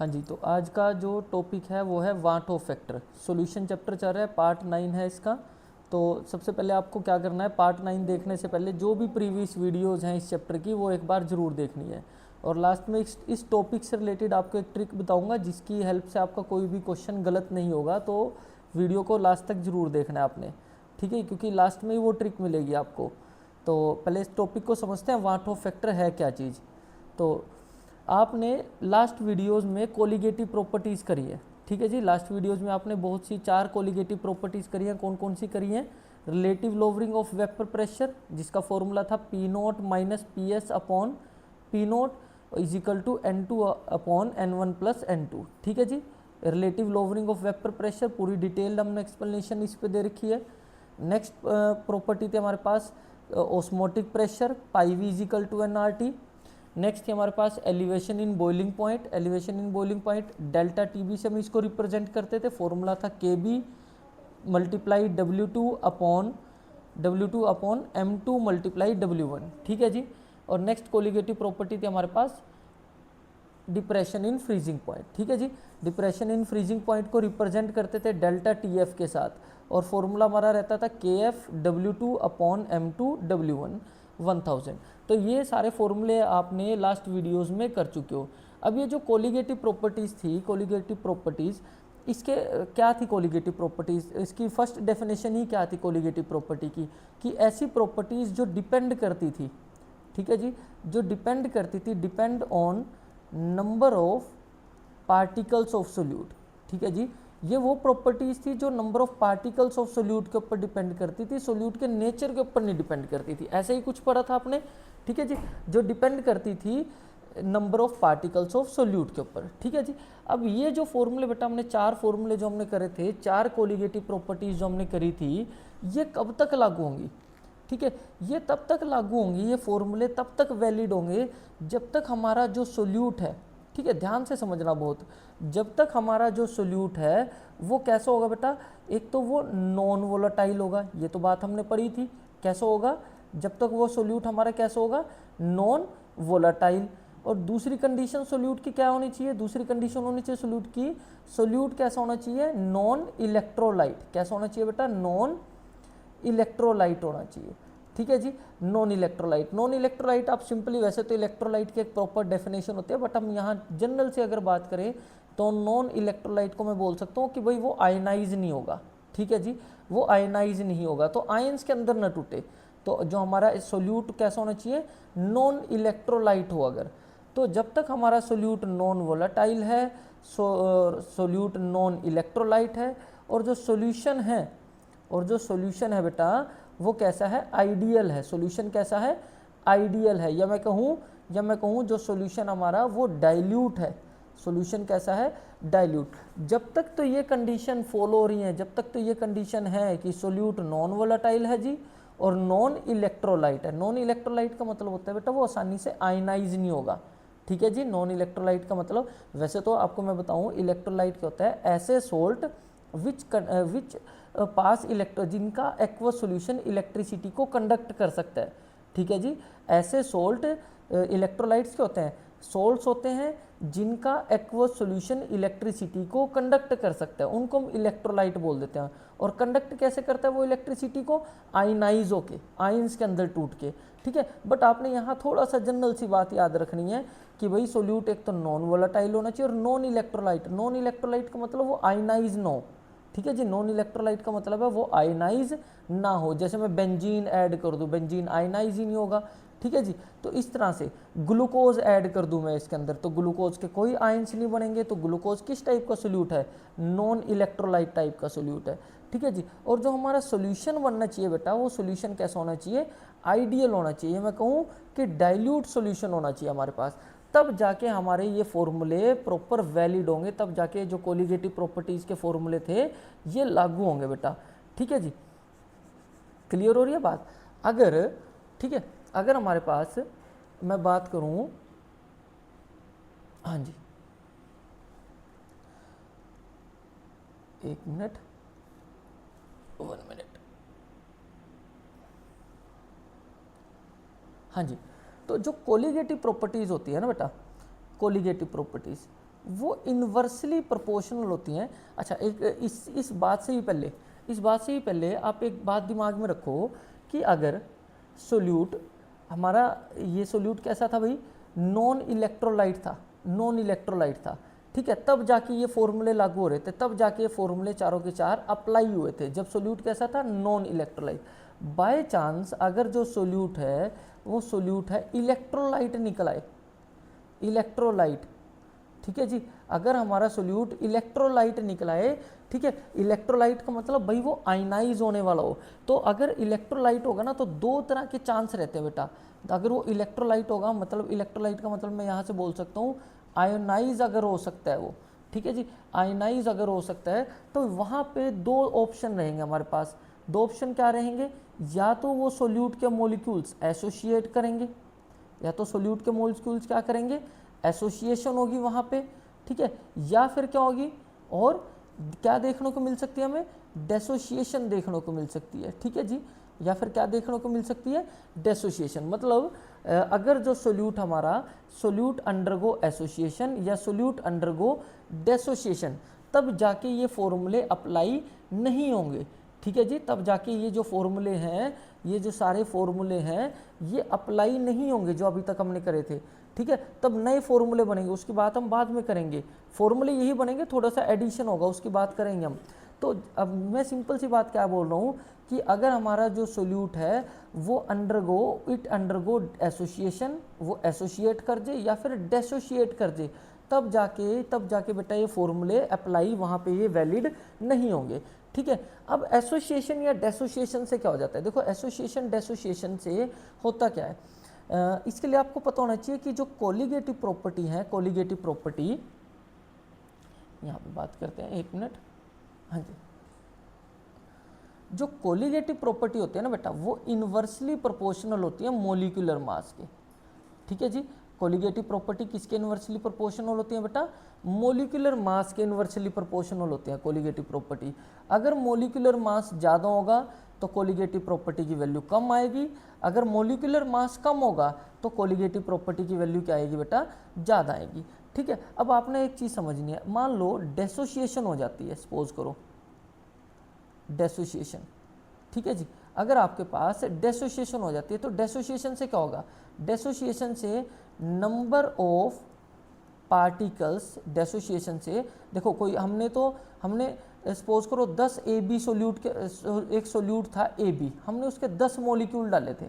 हाँ जी, तो आज का जो टॉपिक है वो है वाट ऑफ फैक्टर। सॉल्यूशन चैप्टर चल रहा है, पार्ट 9 है इसका। तो सबसे पहले आपको क्या करना है, पार्ट 9 देखने से पहले जो भी प्रीवियस वीडियोज़ हैं इस चैप्टर की वो एक बार ज़रूर देखनी है। और लास्ट में इस टॉपिक से रिलेटेड आपको एक ट्रिक बताऊंगा जिसकी हेल्प से आपका कोई भी क्वेश्चन गलत नहीं होगा। तो वीडियो को लास्ट तक ज़रूर देखना है आपने, ठीक है, क्योंकि लास्ट में ही वो ट्रिक मिलेगी आपको। तो पहले इस टॉपिक को समझते हैं, वाट ऑफ फैक्टर है क्या चीज़। तो आपने लास्ट वीडियोस में कोलिगेटिव प्रॉपर्टीज़ करी है, ठीक है जी। लास्ट वीडियोस में आपने बहुत सी 4 कोलिगेटिव प्रॉपर्टीज़ करी हैं। कौन कौन सी करी हैं? Relative lowering of vapour pressure, जिसका फॉर्मूला था P naught minus P S upon P naught is equal to N2 upon N1 plus N2, ठीक है जी। Relative lowering of vapour pressure पूरी डिटेल्ड हमने एक्सप्लेनेशन इस पे दे रखी है। नेक्स्ट प्रॉपर्टी थी हमारे पास osmotic pressure, pi V is equal to NRT। Next है हमारे पास elevation in boiling point. Elevation in boiling point delta TB से हम इसको रिप्रेजेंट करते थे। फॉर्मूला था के B multiply W2 upon M2 multiply W1, ठीक है जी। और नेक्स्ट कोलिगेटिव प्रॉपर्टी थी हमारे पास डिप्रेशन इन फ्रीजिंग पॉइंट, ठीक है जी। डिप्रेशन इन फ्रीजिंग पॉइंट को रिप्रेजेंट करते थे डेल्टा TF के साथ, और फॉर्मूला हमारा रहता था KF W2 upon M2 W1 1000। तो ये सारे फॉर्मूले आपने लास्ट वीडियोस में कर चुके हो। अब ये जो कोलिगेटिव प्रॉपर्टीज़ थी, कोलिगेटिव प्रॉपर्टीज़ इसके क्या थी? कोलिगेटिव प्रॉपर्टीज़ इसकी फर्स्ट डेफिनेशन ही क्या थी कोलिगेटिव प्रॉपर्टी की? कि ऐसी प्रॉपर्टीज़ जो डिपेंड करती थी, ठीक है जी, जो डिपेंड करती थी, depend on number of particles of solute, ठीक है जी। ये वो प्रॉपर्टीज़ थी जो number of particles of solute के ऊपर डिपेंड करती थी, सोल्यूट के नेचर के ऊपर नहीं डिपेंड करती थी। ऐसे ही कुछ पढ़ा था आपने, ठीक है जी, जो डिपेंड करती थी number of particles of solute के ऊपर, ठीक है जी। अब ये जो फॉर्मूले बेटा हमने 4 फॉर्मूले जो हमने करे थे, 4 कोलिगेटिव प्रॉपर्टीज़ जो हमने करी थी, ये कब तक लागू होंगी? ठीक है, ये तब तक लागू होंगी, ये फॉर्मूले तब तक वैलिड होंगे जब तक हमारा जो सोल्यूट है, ठीक है, ध्यान से समझना बहुत, जब तक हमारा जो सोल्यूट है वो कैसा होगा बेटा? एक तो वो नॉन वोलेटाइल होगा, ये तो बात हमने पढ़ी थी। कैसा होगा? जब तक वो सोल्यूट हमारा कैसा होगा? Non volatile. और दूसरी कंडीशन सोल्यूट की क्या होनी चाहिए? दूसरी कंडीशन होनी चाहिए सोल्यूट की, सोल्यूट कैसा होना चाहिए? Non electrolyte. कैसा होना चाहिए बेटा? नॉन इलेक्ट्रोलाइट होना चाहिए, ठीक है जी। नॉन इलेक्ट्रोलाइट, नॉन इलेक्ट्रोलाइट आप सिंपली, वैसे तो इलेक्ट्रोलाइट की एक प्रॉपर डेफिनेशन होती है, बट हम यहाँ जनरल से अगर बात करें तो नॉन इलेक्ट्रोलाइट को मैं बोल सकता हूँ कि भाई वो आयनाइज नहीं होगा, ठीक है जी, वो आयनाइज नहीं होगा, तो आयंस के अंदर न टूटे। तो जो हमारा सोल्यूट कैसा होना चाहिए? नॉन इलेक्ट्रोलाइट हो अगर, तो जब तक हमारा सोल्यूट नॉन वोलेटाइल है, सोल्यूट नॉन इलेक्ट्रोलाइट है, और जो सोल्यूशन है, और जो सॉल्यूशन है बेटा वो कैसा है? आइडियल है। सॉल्यूशन कैसा है? आइडियल है। या मैं कहूँ जो सॉल्यूशन हमारा वो डाइल्यूट है। सॉल्यूशन कैसा है? डाइल्यूट। जब तक तो ये कंडीशन फॉलो हो रही है, जब तक तो ये कंडीशन है कि सोल्यूट नॉन वोलेटाइल है जी, और नॉन इलेक्ट्रोलाइट है। नॉन इलेक्ट्रोलाइट का मतलब होता है बेटा वो आसानी से आयनाइज नहीं होगा, ठीक है जी। नॉन इलेक्ट्रोलाइट का मतलब, वैसे तो आपको मैं बताऊं, इलेक्ट्रोलाइट क्या होता है? ऐसे सोल्ट विच पास इलेक्ट्रो, जिनका एक्वस सॉल्यूशन इलेक्ट्रिसिटी को कंडक्ट कर सकता है, ठीक है जी। ऐसे सोल्ट इलेक्ट्रोलाइट्स के होते हैं, सोल्ट्स होते हैं जिनका एक्वस सॉल्यूशन इलेक्ट्रिसिटी को कंडक्ट कर सकता है, उनको हम इलेक्ट्रोलाइट बोल देते हैं। और कंडक्ट कैसे करता है वो इलेक्ट्रिसिटी को? आयनाइज होके, आयंस के अंदर टूट के, ठीक है। बट आपने यहाँ थोड़ा सा जनरल सी बात याद रखनी है कि भाई सोल्यूट एक तो नॉन वोलेटाइल होना चाहिए, और नॉन इलेक्ट्रोलाइट, नॉन इलेक्ट्रोलाइट का मतलब वो आयनाइज ना हो, ठीक है जी। नॉन इलेक्ट्रोलाइट का मतलब है वो आयनाइज ना हो। जैसे मैं बेंजीन ऐड कर दूं, बेंजीन आयनाइज ही नहीं होगा, ठीक है जी। तो इस तरह से ग्लूकोज ऐड कर दूं मैं इसके अंदर, तो ग्लूकोज के कोई आयंस नहीं बनेंगे। तो ग्लूकोज किस टाइप का सोल्यूट है? नॉन इलेक्ट्रोलाइट टाइप का सोल्यूट है, ठीक है जी। और जो हमारा सोल्यूशन बनना चाहिए बेटा, वो सोल्यूशन कैसा होना चाहिए? आइडियल होना चाहिए। मैं कहूँ कि डाइल्यूट सोल्यूशन होना चाहिए हमारे पास, तब जाके हमारे ये फॉर्मूले प्रॉपर वैलिड होंगे, तब जाके जो कोलिगेटिव प्रॉपर्टीज़ के फॉर्मूले थे ये लागू होंगे बेटा, ठीक है जी। क्लियर हो रही है बात? अगर, ठीक है, अगर हमारे पास मैं बात करूं, हाँ जी, एक मिनट, 1 मिनट, हाँ जी। तो जो कोलिगेटिव प्रॉपर्टीज़ होती है ना बेटा, कोलिगेटिव प्रॉपर्टीज़, वो इन्वर्सली प्रोपोर्शनल होती हैं। अच्छा, एक इस बात से ही पहले आप एक बात दिमाग में रखो कि अगर सोल्यूट हमारा, ये सोल्यूट कैसा था भाई, नॉन इलेक्ट्रोलाइट था, ठीक है, तब जाके ये फॉर्मूले लागू हो रहे थे, तब जाके ये फॉर्मूले चारों के चार अप्लाई हुए थे, जब सोल्यूट कैसा था, नॉन इलेक्ट्रोलाइट। बाय चांस अगर जो सोल्यूट है वो सोल्यूट है इलेक्ट्रोलाइट निकल आए, इलेक्ट्रोलाइट, ठीक है जी, अगर हमारा सोल्यूट इलेक्ट्रोलाइट निकला है, ठीक है, इलेक्ट्रोलाइट का मतलब भाई वो आयनाइज होने वाला हो, तो अगर इलेक्ट्रोलाइट होगा ना तो दो तरह के चांस रहते हैं बेटा। तो अगर वो इलेक्ट्रोलाइट होगा, मतलब इलेक्ट्रोलाइट का मतलब मैं यहाँ से बोल सकता हूँ आयोनाइज अगर हो सकता है वो, ठीक है जी, आयोनाइज अगर हो सकता है, तो वहाँ पे दो ऑप्शन रहेंगे हमारे पास। दो ऑप्शन क्या रहेंगे, या तो वो सोल्यूट के मॉलिक्यूल्स एसोसिएट करेंगे, या तो सोल्यूट के मॉलिक्यूल्स क्या करेंगे, एसोसिएशन होगी वहाँ पे, ठीक है, या फिर क्या होगी, और क्या देखने को मिल सकती है हमें, डेसोसिएशन देखने को मिल सकती है, ठीक है जी, या फिर क्या देखने को मिल सकती है, डेसोसिएशन। मतलब अगर जो सोल्यूट हमारा सोल्यूट अंडरगो एसोसिएशन या सोल्यूट अंडरगो डेसोसिएशन, तब जाके ये फॉर्मूले अप्लाई नहीं होंगे, ठीक है जी, तब जाके ये जो फॉर्मूले हैं, ये जो सारे फॉर्मूले हैं ये अप्लाई नहीं होंगे जो अभी तक हमने करे थे, ठीक है, तब नए फॉर्मूले बनेंगे, उसकी बात हम बाद में करेंगे। फॉर्मूले यही बनेंगे, थोड़ा सा एडिशन होगा, उसकी बात करेंगे हम। तो अब मैं सिंपल सी बात क्या बोल रहा हूँ कि अगर हमारा जो सोल्यूट है वो अंडरगो एसोसिएशन, वो एसोसिएट कर दे या फिर डेसोशिएट कर दे, तब जाके बेटा ये फॉर्मूले अप्लाई वहाँ पे ये वैलिड नहीं होंगे, ठीक है। अब एसोसिएशन या डेसोसिएशन से क्या हो जाता है, देखो एसोसिएशन डेसोसिएशन से होता क्या है, इसके लिए आपको पता होना चाहिए कि जो कोलिगेटिव प्रॉपर्टी है, कोलिगेटिव प्रॉपर्टी यहाँ पे बात करते हैं, एक मिनट, हाँ जी, जो कोलिगेटिव प्रॉपर्टी होती है ना बेटा, वो इन्वर्सली प्रोपोर्शनल होती है मोलिकुलर मास के, ठीक है जी। कोलिगेटिव प्रॉपर्टी किसके इन्वर्सली प्रोपोर्शनल होती है बेटा, मोलिकुलर मास के इन्वर्सली प्रोपोर्शनल होते हैं कोलिगेटिव प्रॉपर्टी। अगर मोलिकुलर मास ज़्यादा होगा तो कोलिगेटिव प्रॉपर्टी की वैल्यू कम आएगी, अगर मोलिकुलर मास कम होगा तो कोलिगेटिव प्रॉपर्टी की वैल्यू क्या आएगी बेटा, ज़्यादा आएगी, ठीक है। अब आपने एक चीज़ समझनी है, मान लो डेसोसिएशन हो जाती है, सपोज करो डेसोसिएशन, ठीक है जी, अगर आपके पास डेसोसिएशन हो जाती है तो डेसोसिएशन से क्या होगा, डेसोसिएशन से नंबर ऑफ पार्टिकल्स, डेसोसिएशन से देखो कोई हमने सपोज करो 10 AB सोल्यूट के, एक सोल्यूट था AB, हमने उसके 10 मॉलिक्यूल डाले थे,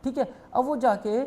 ठीक है, अब वो जाके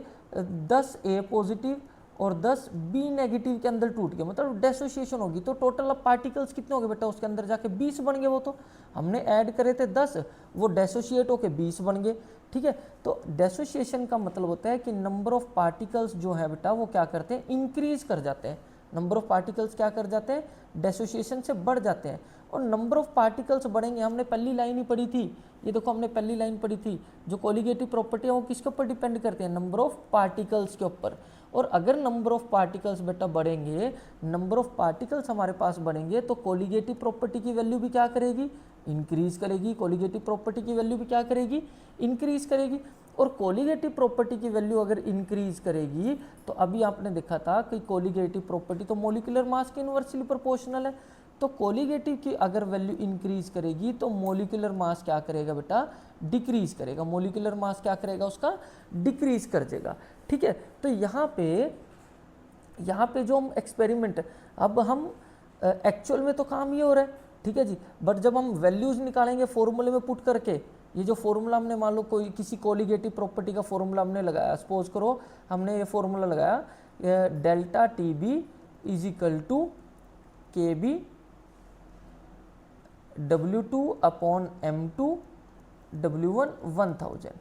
10 A पॉजिटिव और 10 B नेगेटिव के अंदर टूट गए, मतलब डेसोसिएशन होगी, तो टोटल अब पार्टिकल्स कितने हो गए बेटा, उसके अंदर जाके 20 बन गए, वो तो हमने ऐड करे थे 10, वो डेसोशिएट होके 20 बन गए, ठीक है। तो डेसोसिएशन का मतलब होता है कि नंबर ऑफ पार्टिकल्स जो है बेटा वो क्या करते हैं, इंक्रीज कर जाते हैं, नंबर ऑफ पार्टिकल्स क्या कर जाते हैं, डेसोसिएशन से बढ़ जाते हैं, और नंबर ऑफ पार्टिकल्स बढ़ेंगे, हमने पहली लाइन ही पढ़ी थी, ये देखो हमने पहली लाइन पढ़ी थी, जो कोलिगेटिव प्रॉपर्टी है वो किसके ऊपर डिपेंड करते हैं, नंबर ऑफ पार्टिकल्स के ऊपर, और अगर नंबर ऑफ पार्टिकल्स बेटा बढ़ेंगे, नंबर ऑफ पार्टिकल्स हमारे पास बढ़ेंगे तो कोलिगेटिव प्रॉपर्टी की वैल्यू भी क्या करेगी, इंक्रीज करेगी, कोलिगेटिव प्रॉपर्टी की वैल्यू भी क्या करेगी, इंक्रीज करेगी, और कोलिगेटिव प्रॉपर्टी की वैल्यू अगर इंक्रीज करेगी तो अभी आपने देखा था कि कोलिगेटिव प्रॉपर्टी तो मॉलिक्यूलर मास के इनवर्सली प्रोपोर्शनल है, तो कोलिगेटिव की अगर वैल्यू इंक्रीज करेगी तो मॉलिक्यूलर मास क्या करेगा बेटा, डिक्रीज करेगा, मॉलिक्यूलर मास क्या करेगा, उसका डिक्रीज कर देगा, ठीक है। तो यहाँ पे जो हम एक्सपेरिमेंट, अब हम एक्चुअल में तो काम ये हो रहा है, ठीक है जी, बट जब हम वैल्यूज निकालेंगे फॉर्मूले में पुट करके, ये जो फॉर्मूला हमने मान लो कोई किसी कोलिगेटिव प्रॉपर्टी का फॉर्मूला हमने लगाया, सपोज करो हमने ये फॉर्मूला लगाया delta TB is equal to KB W2 upon M2 W1 1000,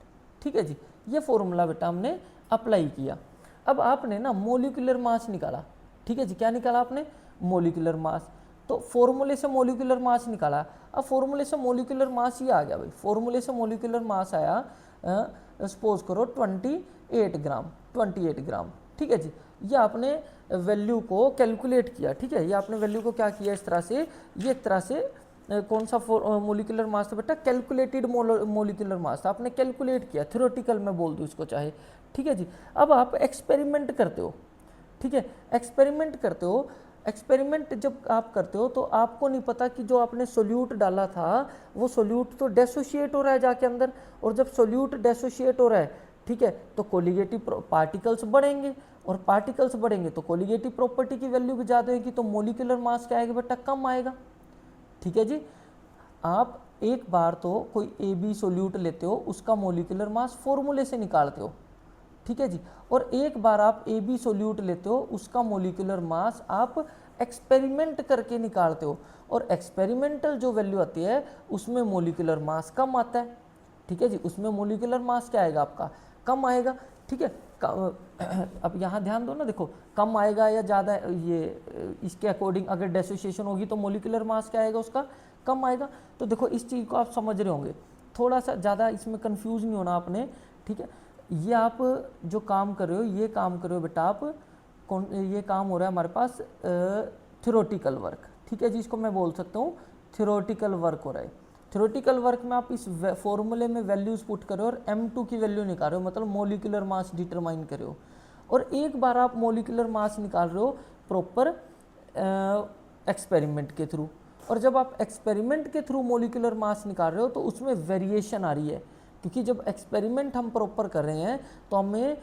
ठीक है जी, ये फॉर्मूला बेटा हमने अप्लाई किया। अब आपने ना मोलिकुलर मास निकाला, ठीक है जी, क्या निकाला आपने, मोलिकुलर मास, तो फॉर्मूले से मोलिकुलर मास निकाला, अब फॉर्मूले से मोलिकुलर मास ये आ गया भाई, फॉर्मूले से मोलिकुलर मास आया सपोज करो 28 ग्राम, ठीक है जी, ये आपने वैल्यू को कैलकुलेट किया, ठीक है, ये आपने वैल्यू को क्या किया, इस तरह से, ये एक तरह से कौन सा मोलिकुलर मास था बेटा, कैलकुलेटेड मोलिकुलर मास था, आपने कैलकुलेट किया, थ्योरेटिकल में बोल दूँ इसको चाहे, ठीक है जी। अब आप एक्सपेरिमेंट करते हो, ठीक है, एक्सपेरिमेंट करते हो, एक्सपेरिमेंट जब आप करते हो तो आपको नहीं पता कि जो आपने सोल्यूट डाला था वो सोल्यूट तो डेसोशिएट हो रहा है जाके अंदर, और जब सोल्यूट डेसोशिएट हो रहा है, ठीक है, तो कोलिगेटिव पार्टिकल्स बढ़ेंगे, और पार्टिकल्स बढ़ेंगे तो कोलिगेटिव प्रॉपर्टी की वैल्यू भी ज़्यादा होगी, तो मोलिकुलर मास क्या आएगा बेटा, कम आएगा। ठीक है जी, आप एक बार तो कोई ए बी सोल्यूट लेते हो, उसका मोलिकुलर मास फॉर्मूले से निकालते हो, ठीक है जी, और एक बार आप ए बी सोल्यूट लेते हो, उसका मोलिकुलर मास आप एक्सपेरिमेंट करके निकालते हो, और एक्सपेरिमेंटल जो वैल्यू आती है उसमें मोलिकुलर मास कम आता है। ठीक है जी, उसमें मोलिकुलर मास क्या आएगा आपका, कम आएगा। ठीक है, अब यहाँ ध्यान दो ना, देखो कम आएगा या ज़्यादा, ये इसके अकॉर्डिंग अगर डेसोसिएशन होगी तो मोलिकुलर मास क्या आएगा उसका, कम आएगा। तो देखो इस चीज़ को आप समझ रहे होंगे, थोड़ा सा ज़्यादा इसमें कंफ्यूज नहीं होना आपने। ठीक है, ये आप जो काम कर रहे हो, ये काम कर रहे हो बेटा आप, कौन, ये काम हो रहा है हमारे पास थ्योरेटिकल वर्क। ठीक है जी, इसको मैं बोल सकता हूँ थ्योरेटिकल वर्क हो रहा है। थ्योरेटिकल वर्क में आप इस फॉर्मूले में वैल्यूज पुट कर रहे हो और m2 की वैल्यू निकाल रहे हो, मतलब मोलिकुलर मास डिटरमाइन कर रहे हो। और एक बार आप मोलिकुलर मास निकाल रहे हो प्रॉपर एक्सपेरिमेंट के थ्रू, और जब आप एक्सपेरिमेंट के थ्रू मोलिकुलर मास निकाल रहे हो तो उसमें वेरिएशन आ रही है, क्योंकि जब एक्सपेरिमेंट हम प्रॉपर कर रहे हैं तो हमें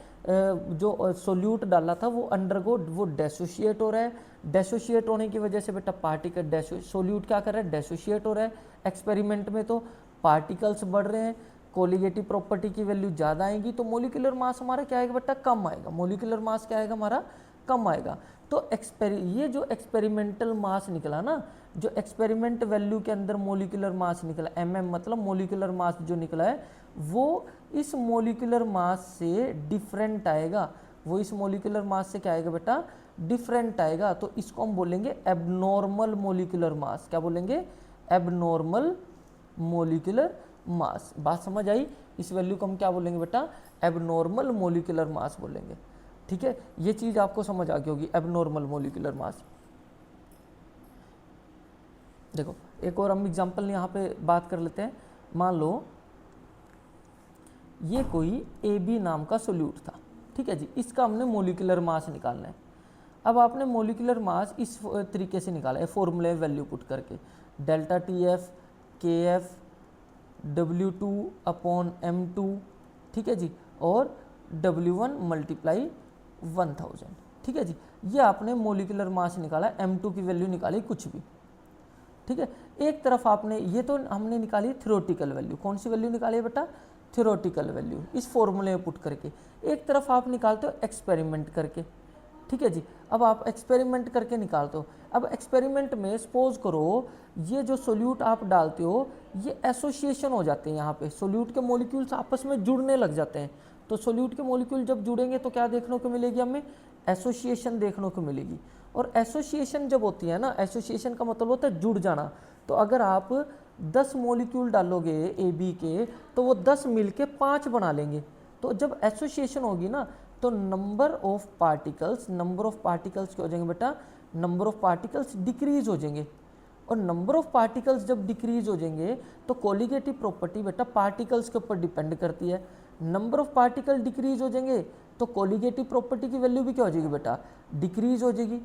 जो सोल्यूट डाला था वो अंडरगो वो डेसोशिएट हो रहा है, डेसोशिएट होने की वजह से बेटा पार्टिकल सोल्यूट क्या कर रहा है, डेसोशिएट हो रहा है एक्सपेरिमेंट में, तो पार्टिकल्स बढ़ रहे हैं, कोलिगेटिव प्रॉपर्टी की वैल्यू ज़्यादा आएगी, तो मोलिकुलर मास हमारा क्या आएगा बेटा, कम आएगा। मोलिकुलर मास क्या आएगा हमारा, कम आएगा। तो ये जो एक्सपेरिमेंटल मास निकला ना, जो एक्सपेरिमेंट वैल्यू के अंदर मोलिकुलर मास निकला मतलब मोलिकुलर मास जो निकला है वो इस मोलिकुलर मास से डिफरेंट आएगा, वो इस मोलिकुलर मास से क्या आएगा बेटा, डिफरेंट आएगा। तो इसको हम बोलेंगे एबनॉर्मल मोलिकुलर मास। क्या बोलेंगे, एबनॉर्मल मोलिकुलर मास। बात समझ आई, इस वैल्यू को हम क्या बोलेंगे बेटा, एबनॉर्मल मोलिकुलर मास बोलेंगे। ठीक है, ये चीज आपको समझ आ गई होगी, एबनॉर्मल मोलिकुलर मास। देखो एक और हम एग्जांपल यहाँ पे बात कर लेते हैं। मान लो ये कोई ए बी नाम का सोल्यूट था, ठीक है जी, इसका हमने मोलिकुलर मास निकालना है। अब आपने मोलिकुलर मास इस तरीके से निकाला है, फॉर्मूले वैल्यू पुट करके, डेल्टा टी एफ के एफ W2 अपॉन M2, ठीक है जी, और W1 मल्टीप्लाई 1000। ठीक है जी, ये आपने मोलिकुलर मास निकाला, M2 की वैल्यू निकाली कुछ भी। ठीक है, एक तरफ आपने, ये तो हमने निकाली थ्योरेटिकल वैल्यू, कौन सी वैल्यू निकाली है बेटा, थ्योरेटिकल वैल्यू, इस फॉर्मूले में पुट करके। एक तरफ आप निकालते हो एक्सपेरिमेंट करके। ठीक है जी, अब आप एक्सपेरिमेंट करके निकालते हो। अब एक्सपेरिमेंट में सपोज करो ये जो सोल्यूट आप डालते हो ये एसोसिएशन हो जाते हैं, यहाँ पे सोल्यूट के मॉलिक्यूल्स आपस में जुड़ने लग जाते हैं। तो सोल्यूट के मॉलिक्यूल जब जुड़ेंगे तो क्या देखने को मिलेगी, हमें एसोसिएशन देखने को मिलेगी। और एसोसिएशन जब होती है ना, एसोसिएशन का मतलब होता है जुड़ जाना। तो अगर आप 10 मॉलिक्यूल डालोगे ए बी के तो वो 10 मिलके 5 बना लेंगे। तो जब एसोसिएशन होगी ना तो नंबर ऑफ पार्टिकल्स क्या हो जाएंगे बेटा, नंबर ऑफ पार्टिकल्स डिक्रीज हो जाएंगे। और नंबर ऑफ पार्टिकल्स जब डिक्रीज हो जाएंगे तो कोलिगेटिव प्रॉपर्टी बेटा पार्टिकल्स के ऊपर डिपेंड करती है। नंबर ऑफ पार्टिकल डिक्रीज हो जाएंगे तो कोलिगेटिव प्रॉपर्टी की वैल्यू भी क्या हो जाएगी बेटा, डिक्रीज हो जाएगी।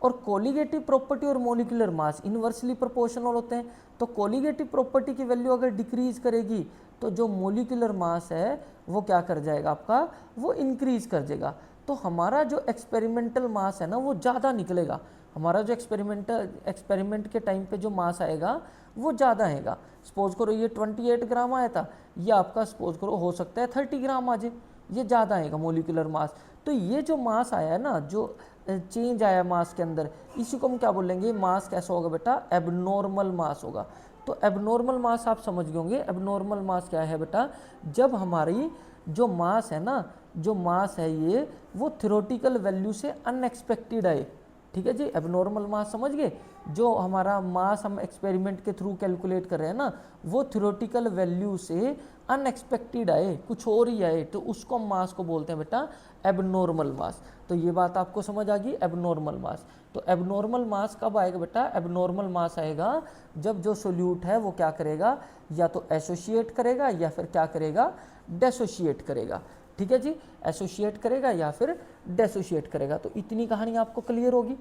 और कोलिगेटिव प्रॉपर्टी और मोलिकुलर मास इनवर्सली प्रोपोर्शनल होते हैं। तो कोलिगेटिव प्रॉपर्टी की वैल्यू अगर डिक्रीज करेगी तो जो मोलिकुलर मास है वो क्या कर जाएगा आपका, वो इंक्रीज कर जाएगा। तो हमारा जो एक्सपेरिमेंटल मास है ना वो ज़्यादा निकलेगा, हमारा जो एक्सपेरिमेंट के टाइम पे जो मास आएगा वो ज़्यादा आएगा। सपोज करो ये 28 ग्राम आया था, ये आपका सपोज करो हो सकता है 30 ग्राम आ जाए, ये ज़्यादा आएगा मोलिकुलर मास। तो ये जो मास आया है ना, जो चेंज आया मास के अंदर, इसी को हम क्या बोलेंगे, मास कैसा होगा बेटा, एबनॉर्मल मास होगा। तो एबनॉर्मल मास आप समझ गए होंगे। एबनॉर्मल मास क्या है बेटा, जब हमारी जो मास है ना, जो मास है ये वो थ्योरेटिकल वैल्यू से अनएक्सपेक्टेड आए। ठीक है जी, एबनॉर्मल मास समझ गए। जो हमारा मास हम एक्सपेरिमेंट के थ्रू कैलकुलेट कर रहे हैं ना, वो थ्योरेटिकल वैल्यू से अनएक्सपेक्टेड आए, कुछ और ही आए, तो उसको हम मास को बोलते हैं बेटा एबनॉर्मल मास। तो ये बात आपको समझ आ गई, एबनॉर्मल मास। तो एबनॉर्मल मास कब आएगा बेटा, एबनॉर्मल मास आएगा जब जो सोल्यूट है वो क्या करेगा, या तो एसोसिएट करेगा या फिर क्या करेगा, डेसोशिएट करेगा। ठीक है जी, एसोसिएट करेगा या फिर डेसोशिएट करेगा। तो इतनी कहानी आपको क्लियर होगी।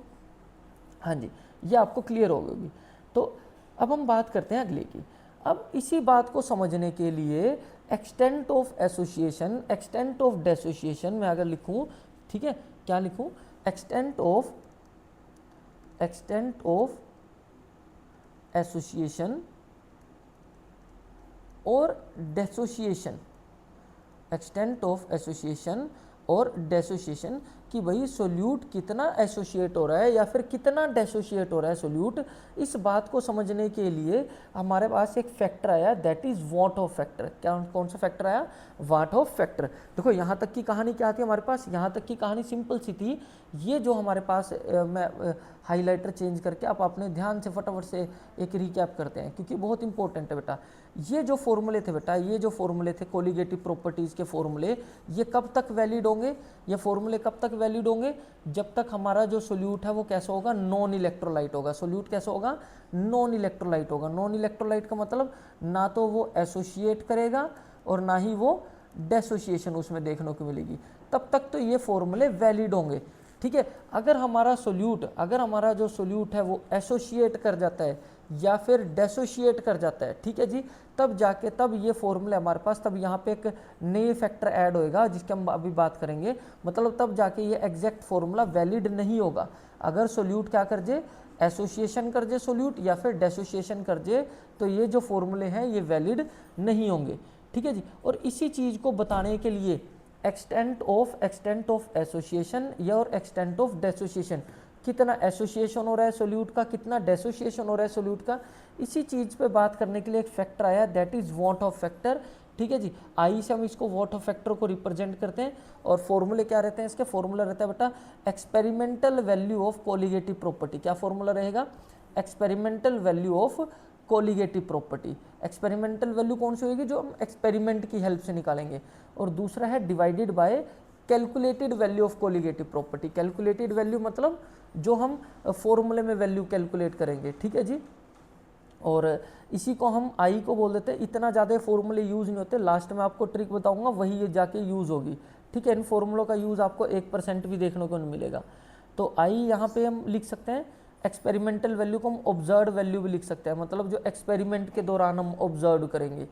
हाँ जी, ये आपको क्लियर हो गई। तो अब हम बात करते हैं अगले की। अब इसी बात को समझने के लिए extent of association, extent of dissociation में अगर लिखूं, ठीक है, क्या लिखूं, एक्सटेंट ऑफ एसोसिएशन और डेसोसिएशन, एक्सटेंट ऑफ एसोसिएशन और डेसोसिएशन, कि भाई सोल्यूट कितना एसोसिएट हो रहा है या फिर कितना डेसोसिएट हो रहा है सोल्यूट। इस बात को समझने के लिए हमारे पास एक फैक्टर आया, that is what of factor. क्या, कौन सा फैक्टर आया, वॉट ऑफ फैक्टर। देखो यहाँ तक की कहानी क्या थी हमारे पास, यहाँ तक की कहानी सिंपल सी थी। ये जो हमारे पास मैं हाईलाइटर चेंज करके आप अपने ध्यान से फटाफट से एक रिकैप करते हैं, क्योंकि बहुत इंपॉर्टेंट है बेटा। ये जो फॉर्मूले थे बेटा, ये जो फॉर्मूले थे कोलिगेटिव प्रॉपर्टीज़ के फॉर्मूले, ये कब तक वैलिड होंगे, ये फॉर्मूले कब तक वैलिड होंगे, जब तक हमारा जो सोल्यूट है वो कैसा होगा, नॉन इलेक्ट्रोलाइट होगा। सोल्यूट कैसा होगा, नॉन इलेक्ट्रोलाइट होगा। नॉन इलेक्ट्रोलाइट का मतलब ना तो वो एसोसिएट करेगा और ना ही वो डेसोसिएशन उसमें देखने को मिलेगी, तब तक तो ये फॉर्मूले वैलिड होंगे। ठीक है, अगर हमारा सोल्यूट, अगर हमारा जो सोल्यूट है वो एसोसिएट कर जाता है या फिर डेसोशिएट कर जाता है, ठीक है जी, तब जाके तब ये फॉर्मूले हमारे पास, तब यहाँ पे एक नए फैक्टर ऐड होएगा जिसके हम अभी बात करेंगे। मतलब तब जाके ये एग्जैक्ट फॉर्मूला वैलिड नहीं होगा। अगर सोल्यूट क्या कर जे, एसोसिएशन कर जे सोल्यूट या फिर डेसोसिएशन कर जे, तो ये जो फॉर्मूले हैं ये वैलिड नहीं होंगे। ठीक है जी, और इसी चीज़ को बताने के लिए एक्सटेंट ऑफ एसोसिएशन या और एक्सटेंट ऑफ डेसोसिएशन, कितना एसोसिएशन हो रहा है सोल्यूट का, कितना डेसोसिएशन हो रहा है सोल्यूट का, इसी चीज़ पे बात करने के लिए एक फैक्टर आया, that is what of factor. ठीक है जी, आई से हम इसको वॉट ऑफ फैक्टर को रिप्रेजेंट करते हैं। और फॉर्मूले क्या रहते हैं इसके, फॉर्मूला रहता है बेटा experimental value of colligative property. क्या फॉर्मूला रहेगा, experimental value of colligative property. Experimental value कौन सी होगी, जो हम एक्सपेरिमेंट की हेल्प से निकालेंगे। और दूसरा है divided by calculated value of colligative property. Calculated value मतलब जो हम फॉर्मूले में वैल्यू कैलकुलेट करेंगे। ठीक है जी, और इसी को हम आई को बोल देते हैं। इतना ज़्यादा फॉर्मूले यूज़ नहीं होते, लास्ट में आपको ट्रिक बताऊंगा वही जाके यूज़ होगी। ठीक है, इन फॉर्मूलों का यूज़ आपको 1% भी देखने को नहीं मिलेगा। तो आई यहाँ पे हम लिख सकते हैं, एक्सपेरिमेंटल वैल्यू को हम ऑब्जर्व वैल्यू भी लिख सकते हैं, मतलब जो एक्सपेरिमेंट के दौरान हम ऑब्जर्व करेंगे।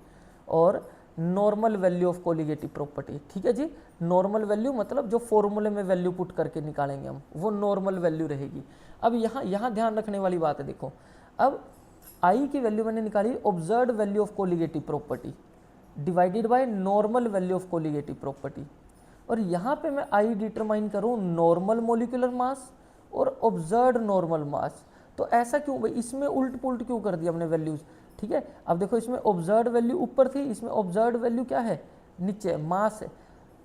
और normal value of colligative property. ठीक है जी, नॉर्मल वैल्यू मतलब जो फॉर्मूले में वैल्यू पुट करके निकालेंगे हम, वो नॉर्मल वैल्यू रहेगी। अब यहाँ ध्यान रखने वाली बात है, देखो अब आई की वैल्यू मैंने निकाली observe value of colligative property divided by normal value of colligative property. और यहाँ पे मैं आई डिटरमाइन करूँ नॉर्मल मोलिकुलर मास और ऑब्जर्व नॉर्मल मास, तो ऐसा क्यों भाई, इसमें उल्ट पुल्ट क्यों कर दिया हमने वैल्यूज। ठीक है, अब देखो इसमें ऑब्जर्व वैल्यू ऊपर थी, इसमें ऑब्जर्व वैल्यू क्या है, नीचे, मास है।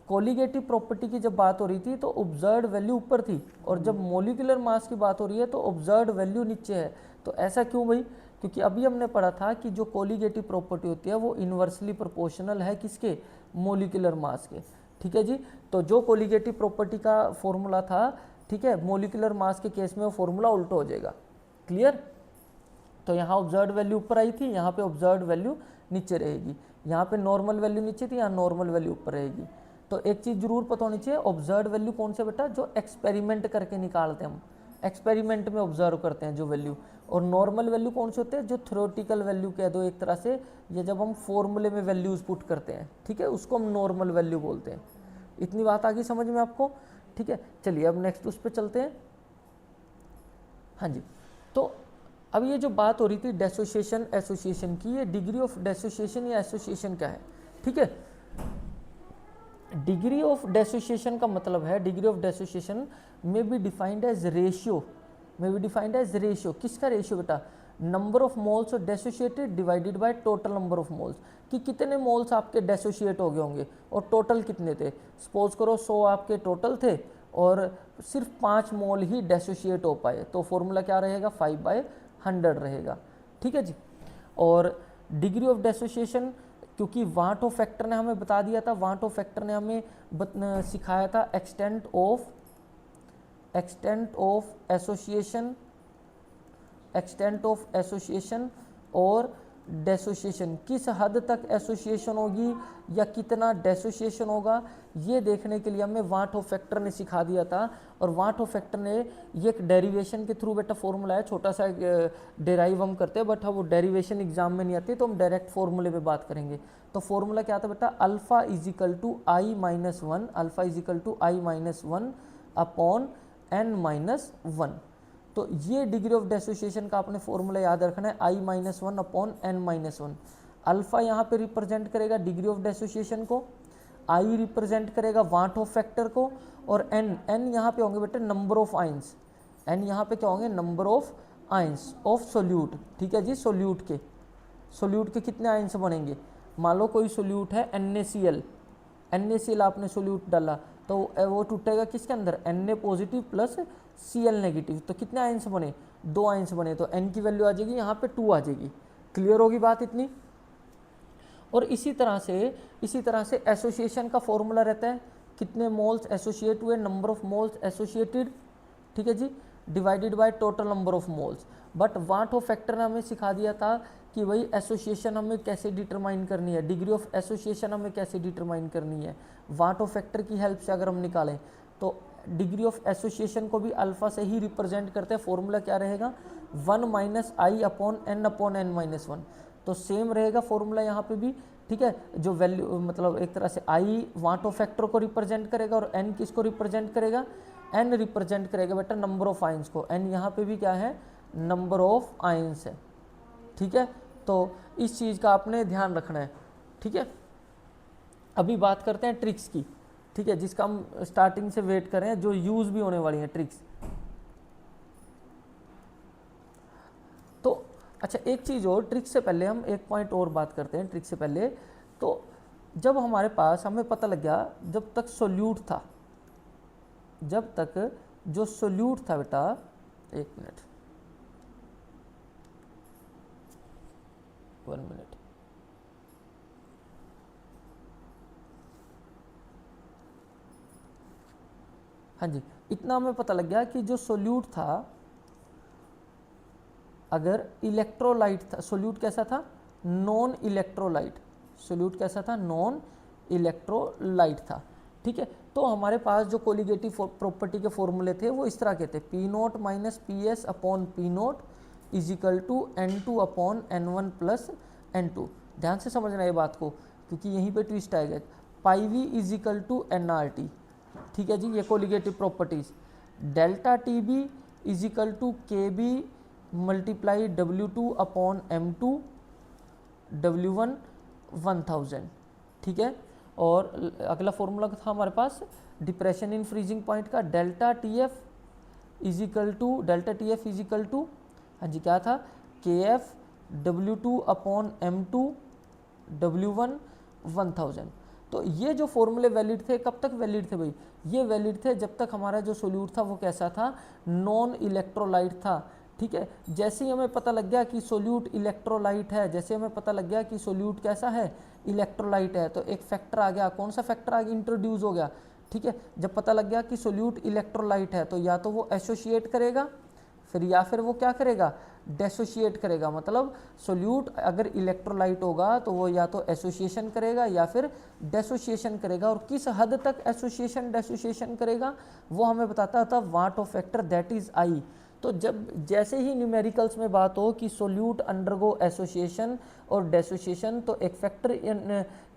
कोलिगेटिव प्रॉपर्टी की जब बात हो रही थी तो ऑब्जर्व वैल्यू ऊपर थी, और जब मोलिकुलर मास की बात हो रही है तो ऑब्जर्व वैल्यू नीचे है। तो ऐसा क्यों भाई, क्योंकि अभी हमने पढ़ा था कि जो कोलिगेटिव प्रॉपर्टी होती है वो इन्वर्सली प्रोपोर्शनल है किसके, मोलिकुलर मास के। ठीक है जी, तो जो कोलिगेटिव प्रॉपर्टी का फॉर्मूला था, ठीक है, मोलिकुलर मास के केस में वो फॉर्मूला उल्टा हो जाएगा। क्लियर, तो यहाँ ऑब्जर्व वैल्यू ऊपर आई थी, यहाँ पे ऑब्जर्व वैल्यू नीचे रहेगी। यहाँ पे नॉर्मल वैल्यू नीचे थी, यहाँ नॉर्मल वैल्यू ऊपर रहेगी। तो एक चीज़ जरूर पता होनी चाहिए, ऑब्जर्व वैल्यू कौन से बेटा, जो एक्सपेरिमेंट करके निकालते हैं हम, एक्सपेरिमेंट में ऑब्जर्व करते हैं जो वैल्यू। और नॉर्मल वैल्यू कौन से होते हैं, जो थ्योरेटिकल वैल्यू कह दो एक तरह से, या जब हम फॉर्मूले में वैल्यूज पुट करते हैं, ठीक है, उसको हम नॉर्मल वैल्यू बोलते हैं। इतनी बात आ गई समझ में आपको। ठीक है, चलिए अब नेक्स्ट उस पर चलते हैं। हाँ जी, तो अब ये जो बात हो रही थी डेसोसिएशन एसोसिएशन की, ये डिग्री ऑफ डेसोसिएशन या एसोसिएशन क्या है। ठीक है, डिग्री ऑफ डेसोसिएशन का मतलब है, degree of dissociation may be defined as ratio, may be defined as ratio. किसका रेशियो बेटा, number of moles dissociated divided by total number of moles, कि कितने मोल्स आपके डेसोसिएट हो गए होंगे और टोटल कितने थे। सपोज करो 100 आपके टोटल थे और सिर्फ 5 मोल ही डेसोसिएट हो पाए, तो फॉर्मूला क्या रहेगा, 5/100 रहेगा। ठीक है जी, और डिग्री ऑफ डेसोसिएशन, क्योंकि वाट ऑफ फैक्टर ने हमें बता दिया था, वाट ऑफ फैक्टर ने हमें सिखाया था एक्सटेंट ऑफ एसोसिएशन और डेसोसिएशन, किस हद तक एसोसिएशन होगी या कितना डेसोसिएशन होगा, ये देखने के लिए हमें वाट ऑफ फैक्टर ने सिखा दिया था। और वाट ऑफ फैक्टर ने ये एक डेरिवेशन के थ्रू बेटा फॉर्मूला है, छोटा सा डेराइव हम करते हैं, बट वो डेरिवेशन एग्जाम में नहीं आती, तो हम डायरेक्ट फॉर्मूले पे बात करेंगे। तो फॉर्मूला क्या था बेटा, alpha is equal to I minus one, alpha is equal to I minus one upon N minus one. तो ये डिग्री ऑफ डेसोसिएशन का आपने फॉर्मूला याद रखना है, I minus one upon N minus one. Alpha यहाँ पे रिप्रेजेंट करेगा डिग्री ऑफ डेसोसिएशन को, आई रिप्रेजेंट करेगा वाट ऑफ फैक्टर को, और एन यहाँ पे होंगे बेटे नंबर ऑफ आइंस, एन यहाँ पे क्या होंगे, number of ions of solute. ठीक है जी, सोल्यूट के कितने आइंस बनेंगे, मान लो कोई सोल्यूट है NaCl, NaCl आपने सोल्यूट डाला तो वो टूटेगा किसके अंदर, Na positive plus Cl negative, तो कितने आइंस बने, 2 आइंस बने, तो n की वैल्यू आ जाएगी यहाँ पे 2 आ जाएगी। क्लियर होगी बात इतनी। और इसी तरह से एसोसिएशन का फॉर्मूला रहता है, कितने मोल्स एसोसिएट हुए, नंबर ऑफ मोल्स एसोसिएटेड, ठीक है जी, divided by total number of moles. But van't Hoff factor ने हमें सिखा दिया था कि भाई एसोसिएशन हमें कैसे डिटरमाइन करनी है, डिग्री ऑफ एसोसिएशन हमें कैसे डिटरमाइन करनी है। वाट ऑफ फैक्टर की हेल्प से अगर हम निकालें तो डिग्री ऑफ एसोसिएशन को भी अल्फा से ही रिप्रेजेंट करते हैं। फॉर्मूला क्या रहेगा, 1 minus I upon N minus one. तो सेम रहेगा फॉर्मूला यहाँ पे भी, ठीक है। जो वैल्यू मतलब एक तरह से आई वाट ऑफ फैक्टर को रिप्रेजेंट करेगा और एन किसको रिप्रेजेंट करेगा, एन रिप्रेजेंट करेगा बेटा नंबर ऑफ आइंस को। एन यहाँ पे भी क्या है, नंबर ऑफ आइंस है, ठीक है। तो इस चीज़ का आपने ध्यान रखना है, ठीक है। अभी बात करते हैं ट्रिक्स की, ठीक है, जिसका हम स्टार्टिंग से वेट कर रहे हैं, जो यूज भी होने वाली हैं ट्रिक्स। तो अच्छा, एक चीज़ और, ट्रिक से पहले हम एक पॉइंट और बात करते हैं। ट्रिक से पहले तो जब हमारे पास हमें पता लग गया, जब तक सोल्यूट था, जब तक जो सोल्यूट था बेटा, एक मिनट, 1 मिनट, हाँ जी, इतना हमें पता लग गया कि जो सोल्यूट था, अगर इलेक्ट्रोलाइट था, सोल्यूट कैसा था, नॉन इलेक्ट्रोलाइट, सोल्यूट कैसा था, नॉन इलेक्ट्रोलाइट था, ठीक है। तो हमारे पास जो कोलिगेटिव प्रॉपर्टी के फॉर्मूले थे वो इस तरह के थे, p naught minus P S upon P naught is equal to N2 upon N1 plus N2। ध्यान से समझना ये बात को, क्योंकि यहीं पे ट्विस्ट आएगा। Pi V is equal to NRT, ठीक है जी, ये colligative properties. Delta T B is equal to K B multiply W2 upon M2 W1 1000, ठीक है। और अगला फॉर्मूला था हमारे पास डिप्रेशन इन फ्रीजिंग पॉइंट का, delta t f is equal to, हाँ जी क्या था, के F W2 upon M2 W1 1000। तो ये जो फॉर्मूले वैलिड थे, कब तक वैलिड थे भाई, ये वैलिड थे जब तक हमारा जो सोल्यूट था वो कैसा था, नॉन इलेक्ट्रोलाइट था, ठीक है। जैसे ही हमें पता लग गया कि सोल्यूट इलेक्ट्रोलाइट है, जैसे हमें पता लग गया कि सोल्यूट कैसा है, इलेक्ट्रोलाइट है, तो एक फैक्टर आ गया, कौन सा फैक्टर आ गया, इंट्रोड्यूस हो गया, ठीक है। जब पता लग गया कि सोल्यूट इलेक्ट्रोलाइट है तो या तो वो एसोसिएट करेगा, फिर या फिर वो क्या करेगा, डेसोशिएट करेगा। मतलब सोल्यूट अगर इलेक्ट्रोलाइट होगा तो वो या तो एसोसिएशन करेगा या फिर डेसोशिएशन करेगा, और किस हद तक एसोसिएशन डेसोशिएशन करेगा वो हमें बताता था van't Hoff factor, that is I. तो जब जैसे ही न्यूमेरिकल्स में बात हो कि सोल्यूट अंडरगो एसोसिएशन और डेसोशिएशन, तो एक फैक्टर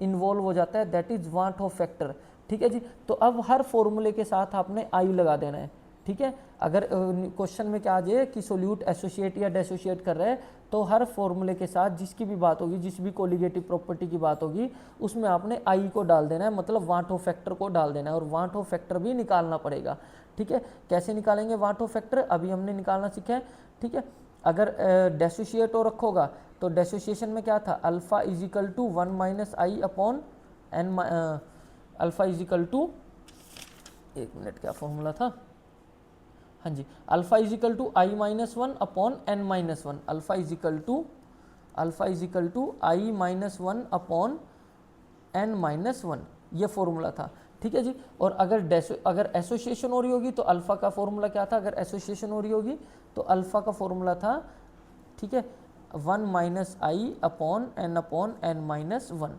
इन्वॉल्व हो जाता है, that is what Hoff factor, ठीक है जी। तो अब हर फॉर्मूले के साथ आपने आई लगा देना है, ठीक है। अगर क्वेश्चन में क्या आ जाए कि सोल्यूट एसोसिएट या डेसोशिएट कर रहे हैं, तो हर फॉर्मूले के साथ जिसकी भी बात होगी, जिस भी कोलिगेटिव प्रॉपर्टी की बात होगी, उसमें आपने आई को डाल देना है, मतलब वाट ऑफ फैक्टर को डाल देना है, और वाट ऑफ फैक्टर भी निकालना पड़ेगा, ठीक है। कैसे निकालेंगे वाट ऑफ फैक्टर, अभी हमने निकालना सीखा है, ठीक है। अगर डेसोशिएट हो रखोगा तो डेसोशिएशन में क्या था, alpha is equal to 1 minus I upon N, alpha is equal to, एक मिनट क्या फॉर्मूला था, हाँ जी, alpha is equal to I minus one upon N minus one, alpha is equal to I minus one upon N minus one, ये formula था, ठीक है जी। और अगर एसोसिएशन हो रही होगी तो अल्फा का फॉर्मूला क्या था, अगर एसोसिएशन हो रही होगी तो अल्फा का फॉर्मूला था, ठीक है, 1 minus I upon n minus 1।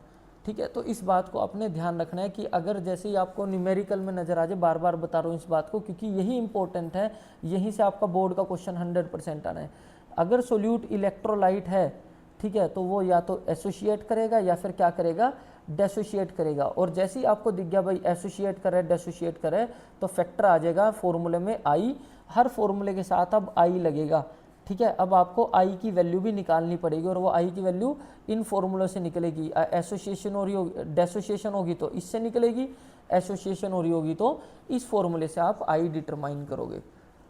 ठीक है, तो इस बात को आपने ध्यान रखना है कि अगर जैसे ही आपको न्यूमेरिकल में नज़र आ जाए, बार बार बता रहा हूँ इस बात को क्योंकि यही इंपॉर्टेंट है, यहीं से आपका बोर्ड का क्वेश्चन 100% आना है। अगर सोल्यूट इलेक्ट्रोलाइट है, ठीक है, तो वो या तो एसोसिएट करेगा या फिर क्या करेगा, डेसोशिएट करेगा। और जैसे ही आपको दिख गया भाई एसोसिएट करे डेसोशिएट करे, तो फैक्टर आ जाएगा फॉर्मूले में आई, हर फॉर्मूले के साथ अब आई लगेगा। ठीक है, अब आपको आई की वैल्यू भी निकालनी पड़ेगी और वो आई की वैल्यू इन फॉर्मूलों से निकलेगी। एसोसिएशन हो रही होगी, डेसोशिएशन होगी तो इससे निकलेगी, एसोसिएशन हो रही होगी तो इस फॉर्मूले से आप आई डिटरमाइन करोगे।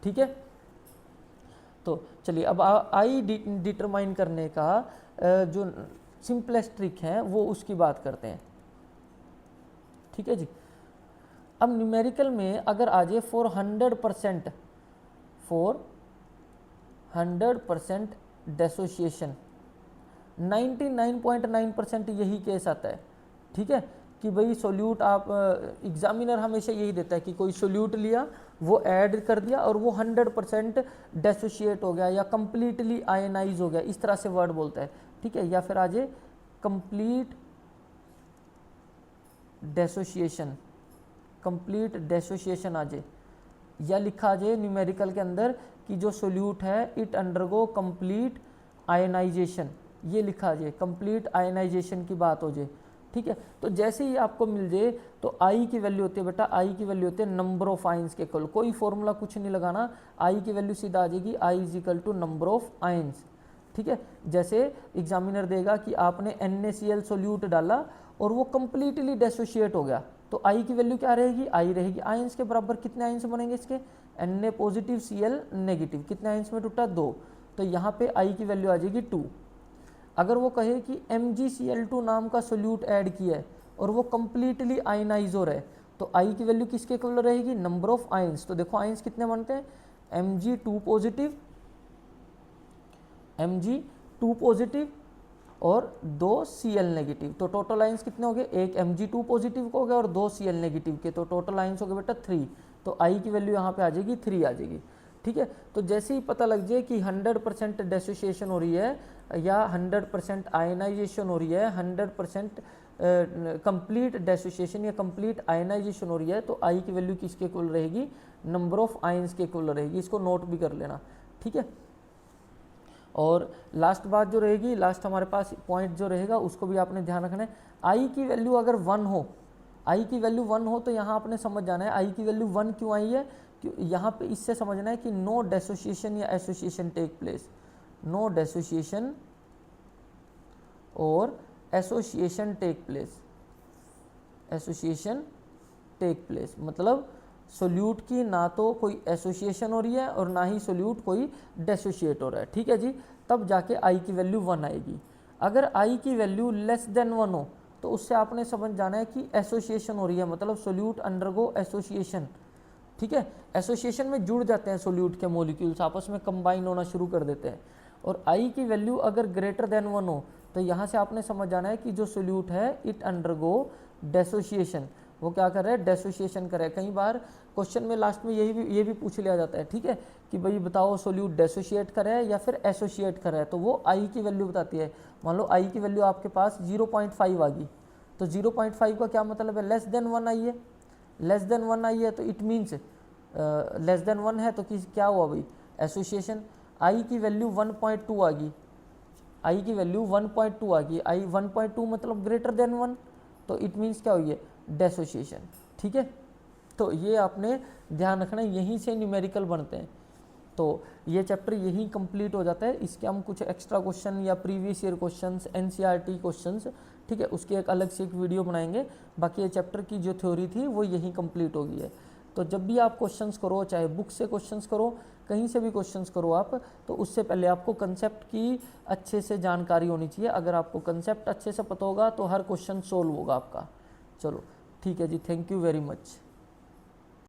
ठीक है, तो चलिए अब आई डिटरमाइन करने का जो सिंपलेस्ट ट्रिक है वो उसकी बात करते हैं। ठीक है जी, अब न्यूमेरिकल में अगर आ जाए फॉर 100% डेसोशिएशन, 99.9% यही केस आता है। ठीक है, कि भाई सोल्यूट आप एग्जामिनर हमेशा यही देता है कि कोई सोल्यूट लिया, वो ऐड कर दिया और वो 100% डेसोशिएट हो गया या कंप्लीटली आयनाइज हो गया, इस तरह से वर्ड बोलता है। ठीक है, या फिर आ जाए कंप्लीट डेसोशिएशन, कंप्लीट डेसोशिएशन आ जाए, या लिखा आ जाए न्यूमेरिकल के अंदर कि जो सोल्यूट है इट अंडरगो कंप्लीट आयनाइजेशन, ये लिखा आ जाए, कंप्लीट आयनाइजेशन की बात हो जाए। ठीक है, तो जैसे ही आपको मिल जाए तो आई की वैल्यू होती है बेटा, आई की वैल्यू होती है नंबर ऑफ आयंस के इक्वल, कोई फॉर्मूला कुछ नहीं लगाना, आई की वैल्यू सीधा आ जाएगी I is equal to number of ions. ठीक है, जैसे एग्जामिनर देगा कि आपने NaCl सोल्यूट डाला और वो कंप्लीटली डेसोशिएट हो गया, तो आई की वैल्यू क्या रहेगी, आई रहेगी आयंस के बराबर। कितने आयंस बनेंगे इसके, Na पॉजिटिव Cl नेगेटिव, कितने आयंस में टूटा, 2, तो यहाँ पे आई की वैल्यू आ जाएगी 2। अगर वो कहे कि MgCl2 नाम का सोल्यूट ऐड किया है और वो कंप्लीटली आयनाइज हो रहा है, तो आई की वैल्यू किसके इक्वल रहेगी, नंबर ऑफ आयंस। तो देखो आयंस कितने बनते हैं, Mg2 पॉजिटिव, Mg2 पॉजिटिव और 2 Cl नेगेटिव, तो टोटल आयंस कितने हो गए, एक Mg2 पॉजिटिव को हो गया और 2 Cl नेगेटिव के, तो टोटल आयंस हो गए बेटा 3। तो आई की वैल्यू यहाँ पे आ जाएगी 3 आ जाएगी। ठीक है, तो जैसे ही पता लग जाए कि 100% डेसोशिएशन हो रही है या 100% आयनाइजेशन हो रही है, 100% कंप्लीट डेसोशिएशन या कंप्लीट आयनाइजेशन हो रही है, तो आई की वैल्यू किसके इक्वल रहेगी, नंबर ऑफ आयंस के इक्वल रहेगी। इसको नोट भी कर लेना। ठीक है, और लास्ट बात जो रहेगी, लास्ट हमारे पास पॉइंट जो रहेगा उसको भी आपने ध्यान रखना है। आई की वैल्यू अगर 1 हो, आई की वैल्यू 1 हो तो यहाँ आपने समझ जाना है आई की वैल्यू 1 क्यों आई है, यहाँ पे इससे समझना है कि नो डेसोशिएशन या association take place, no dissociation और association take place, association take place मतलब सोल्यूट की ना तो कोई एसोसिएशन हो रही है और ना ही सोल्यूट कोई डेसोशिएट हो रहा है। ठीक है जी, तब जाके आई की वैल्यू 1 आएगी। अगर आई की वैल्यू लेस देन 1 हो तो उससे आपने समझ जाना है कि एसोसिएशन हो रही है, मतलब सोल्यूट अंडरगो एसोसिएशन। ठीक है, एसोसिएशन में जुड़ जाते हैं सोल्यूट के मॉलिक्यूल्स, आपस में कंबाइन होना शुरू कर देते हैं। और आई की वैल्यू अगर ग्रेटर देन 1 हो तो यहाँ से आपने समझ जाना है कि जो सोल्यूट है इट अंडरगो डेसोशिएशन, वो क्या कर रहा है, डेसोशिएशन कर रहा है। कई बार क्वेश्चन में लास्ट में ये भी पूछ लिया जाता है। ठीक है, कि भाई बताओ सोल्यूट डेसोशिएट कर रहा है या फिर एसोसिएट कर रहा है, तो वो आई की वैल्यू बताती है। मान लो आई की वैल्यू आपके पास 0.5 आ गई, तो 0.5 का क्या मतलब है, लेस देन 1 आई है, लेस देन 1 आई है तो इट मीन्स लेस देन 1 है तो क्या हुआ भाई, एसोसिएशन। आई की वैल्यू 1.2 आ गई, आई की वैल्यू 1.2 आ गई, आई 1.2 मतलब ग्रेटर देन 1, तो इट मीन्स क्या हुई है, डेसोशिएशन। ठीक है, तो ये आपने ध्यान रखना, यहीं से न्यूमेरिकल बनते हैं। तो ये चैप्टर यहीं कंप्लीट हो जाता है। इसके हम कुछ एक्स्ट्रा क्वेश्चन या previous year questions, NCERT questions, ठीक है, उसकी एक अलग से एक वीडियो बनाएंगे। बाकी ये चैप्टर की जो थ्योरी थी वो यहीं कंप्लीट हो गई है। तो जब भी आप क्वेश्चंस करो, चाहे बुक से क्वेश्चंस करो, कहीं से भी क्वेश्चंस करो आप, तो उससे पहले आपको कंसेप्ट की अच्छे से जानकारी होनी चाहिए। अगर आपको कंसेप्ट अच्छे से पता होगा तो हर क्वेश्चन सोल्व होगा आपका। चलो ठीक है जी, थैंक यू वेरी मच।